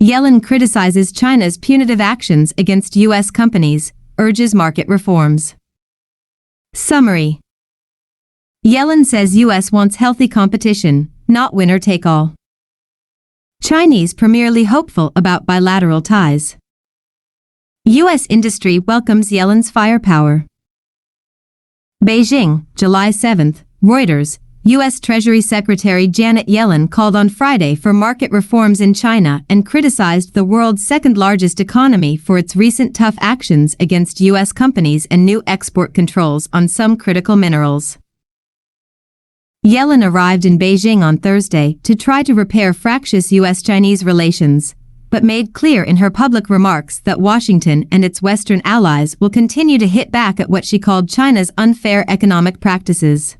Yellen criticizes China's punitive actions against U.S. companies, urges market reforms. Summary. Yellen says U.S. wants healthy competition, not winner-take-all. Chinese premierly hopeful about bilateral ties. U.S. industry welcomes Yellen's firepower. Beijing, July 7, Reuters. U.S. Treasury Secretary Janet Yellen called on Friday for market reforms in China and criticized the world's second-largest economy for its recent tough actions against U.S. companies and new export controls on some critical minerals. Yellen arrived in Beijing on Thursday to try to repair fractious U.S.-Chinese relations, but made clear in her public remarks that Washington and its Western allies will continue to hit back at what she called China's unfair economic practices.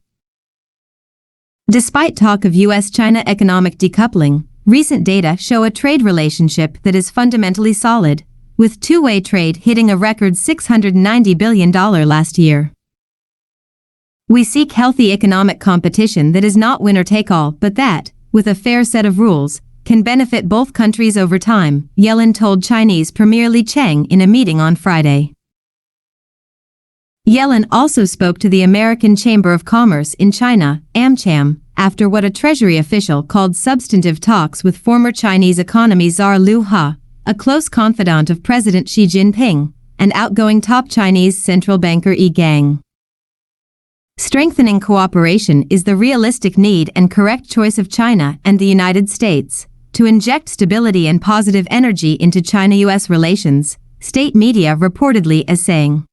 Despite talk of U.S.-China economic decoupling, recent data show a trade relationship that is fundamentally solid, with two-way trade hitting a record $690 billion last year. We seek healthy economic competition that is not winner-take-all, but that, with a fair set of rules, can benefit both countries over time, Yellen told Chinese Premier Li Cheng in a meeting on Friday. Yellen also spoke to the American Chamber of Commerce in China, AmCham, after what a Treasury official called substantive talks with former Chinese economy czar Liu He, a close confidant of President Xi Jinping, and outgoing top Chinese central banker Yi Gang. Strengthening cooperation is the realistic need and correct choice of China and the United States to inject stability and positive energy into China-US relations, state media reportedly as saying.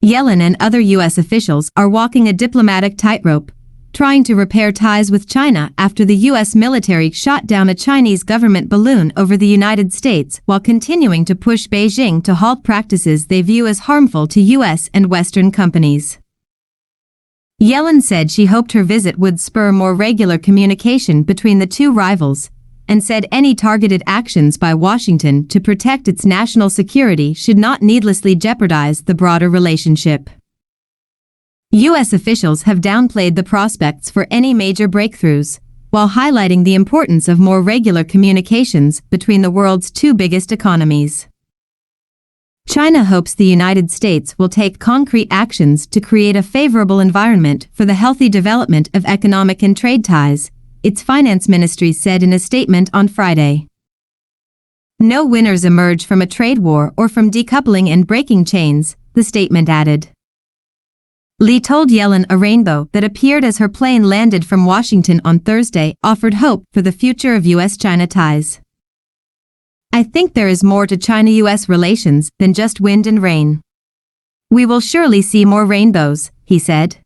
Yellen and other U.S. officials are walking a diplomatic tightrope, trying to repair ties with China after the U.S. military shot down a Chinese government balloon over the United States while continuing to push Beijing to halt practices they view as harmful to U.S. and Western companies. Yellen said she hoped her visit would spur more regular communication between the two rivals, and said any targeted actions by Washington to protect its national security should not needlessly jeopardize the broader relationship. U.S. officials have downplayed the prospects for any major breakthroughs, while highlighting the importance of more regular communications between the world's two biggest economies. China hopes the United States will take concrete actions to create a favorable environment for the healthy development of economic and trade ties, its finance ministry said in a statement on Friday. No winners emerge from a trade war or from decoupling and breaking chains, the statement added. Li told Yellen a rainbow that appeared as her plane landed from Washington on Thursday offered hope for the future of U.S.-China ties. I think there is more to China-U.S. relations than just wind and rain. We will surely see more rainbows, he said.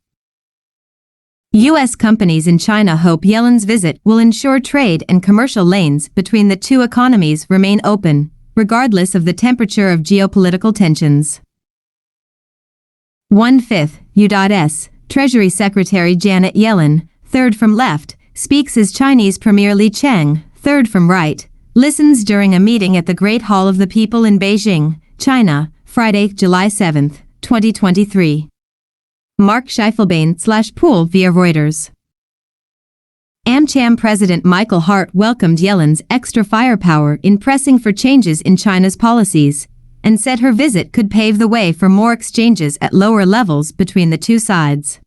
U.S. companies in China hope Yellen's visit will ensure trade and commercial lanes between the two economies remain open, regardless of the temperature of geopolitical tensions. 1/5, U.S. Treasury Secretary Janet Yellen, third from left, speaks as Chinese Premier Li Cheng, third from right, listens during a meeting at the Great Hall of the People in Beijing, China, Friday, July 7, 2023. Mark Schiefelbein/Pool via Reuters. AmCham President Michael Hart welcomed Yellen's extra firepower in pressing for changes in China's policies, and said her visit could pave the way for more exchanges at lower levels between the two sides.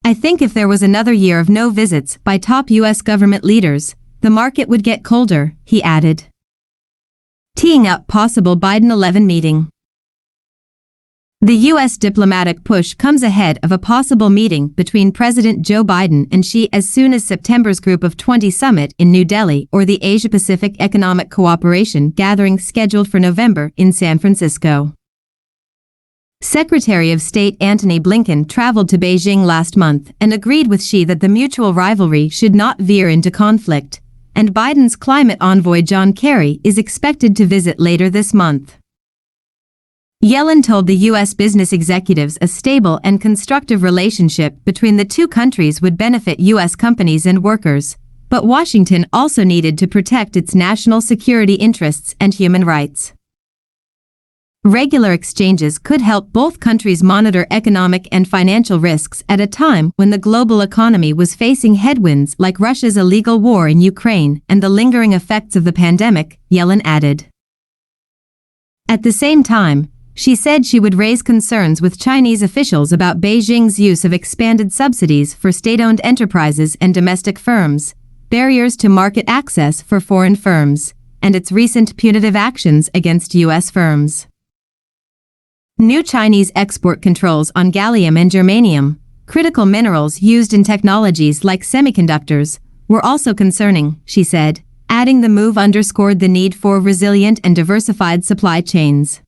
I think if there was another year of no visits by top U.S. government leaders, the market would get colder, he added. Teeing up possible Biden-11 meeting. The U.S. diplomatic push comes ahead of a possible meeting between President Joe Biden and Xi as soon as September's Group of 20 summit in New Delhi or the Asia-Pacific Economic Cooperation gathering scheduled for November in San Francisco. Secretary of State Antony Blinken traveled to Beijing last month and agreed with Xi that the mutual rivalry should not veer into conflict, and Biden's climate envoy John Kerry is expected to visit later this month. Yellen told the U.S. business executives a stable and constructive relationship between the two countries would benefit U.S. companies and workers, but Washington also needed to protect its national security interests and human rights. Regular exchanges could help both countries monitor economic and financial risks at a time when the global economy was facing headwinds like Russia's illegal war in Ukraine and the lingering effects of the pandemic, Yellen added. At the same time, she said she would raise concerns with Chinese officials about Beijing's use of expanded subsidies for state-owned enterprises and domestic firms, barriers to market access for foreign firms, and its recent punitive actions against U.S. firms. New Chinese export controls on gallium and germanium, critical minerals used in technologies like semiconductors, were also concerning, she said, adding the move underscored the need for resilient and diversified supply chains.